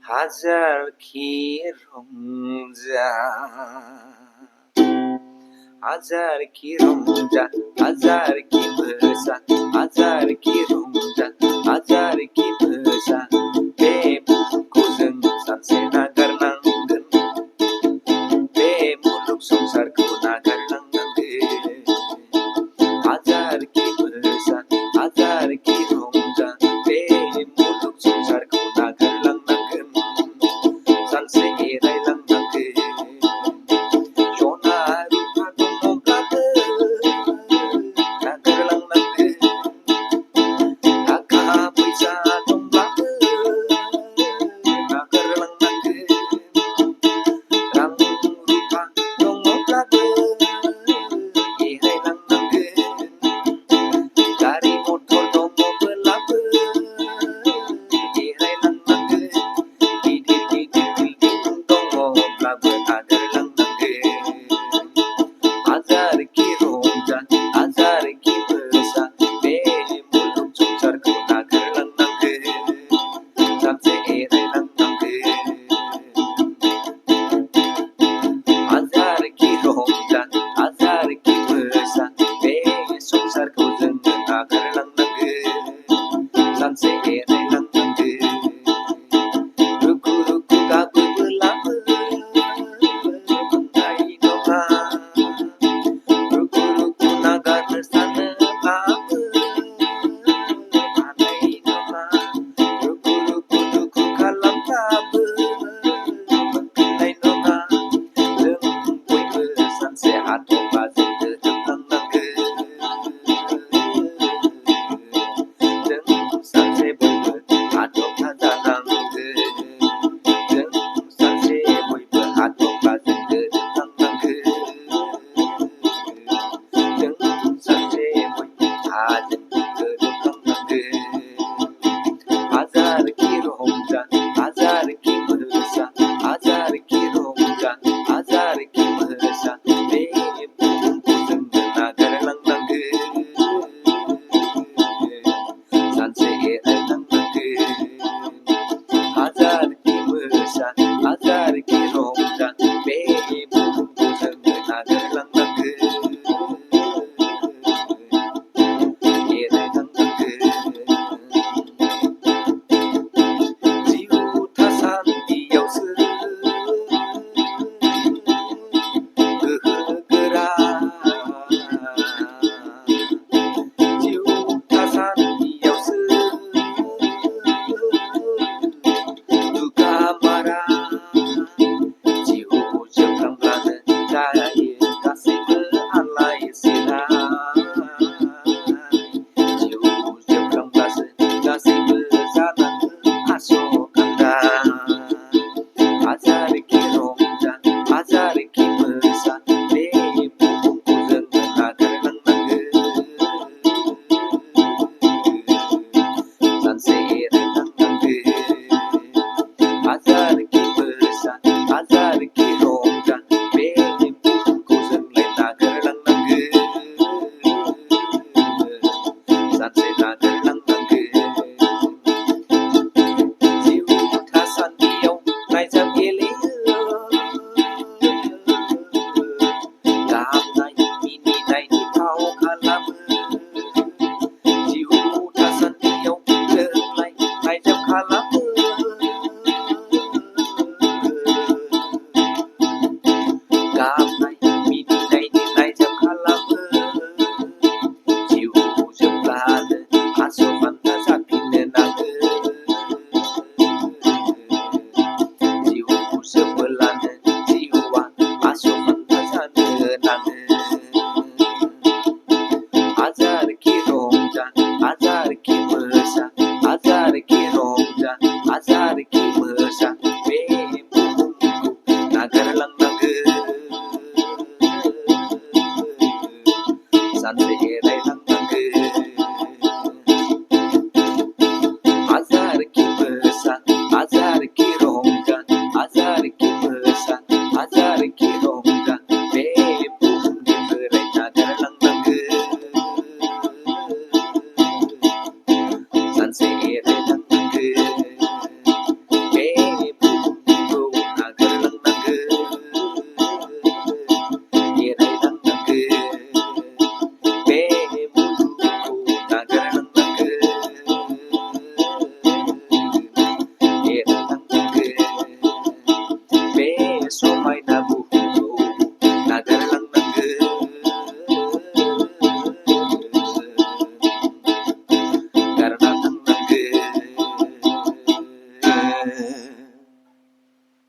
হাজার কি রমজা হাজার কি রমজা হাজার কি বর্ষা হাজার কি रंजा हाजार की बसा बे बुहुमखौ जों सानसे नागारनांगोन बे मुलुग संसारखौ नागारलांनांगोन हाजार की बसा हाजार की रंजा बे मुलुग संसारखौ नागारलांनांगोन सानसे एरायलांनांगोन सना रुफा दङब्लाबो नागारलांनांगोन थाखा फैसा दंब्लाबो नागारलांनांगोन रां रुफा दङब्लाबो एरायलांनांगोन गारि मटर दङब्लाबो एरायलांनांगोन गिदिर गिदिर बिल्डिं दङब्लाबो नागारलांनांगोन हाजार की रंजा हाजार की बसा बे मुलुग संसारखौ नागारलांनांगोन सानसे एरायलांनांगोन हाजार की रंजा हाजार की बसा बे संसारखौ जोङो नागारलांनांगोन सानसे एरायलांनांगोन रुखु रुखु गाबोब्लाबो मोननाय नङा रुखु रुखु नागारनो सानोब्लाबो हानाय नङा रुखु रुखु दुखु खालामब्लाबो मोनफिननाय नङा जों बयबो सानसे हाथफ्लाजों गोरोबलांनांगोन जों सानसे बयबो हाथफ्ला जानांगोन जों सानसे बयबो हाथफ्लाजों गोरोबलांनांगोन जों सानसे बयबो हाजों गोरोबलांनांगोन हाजार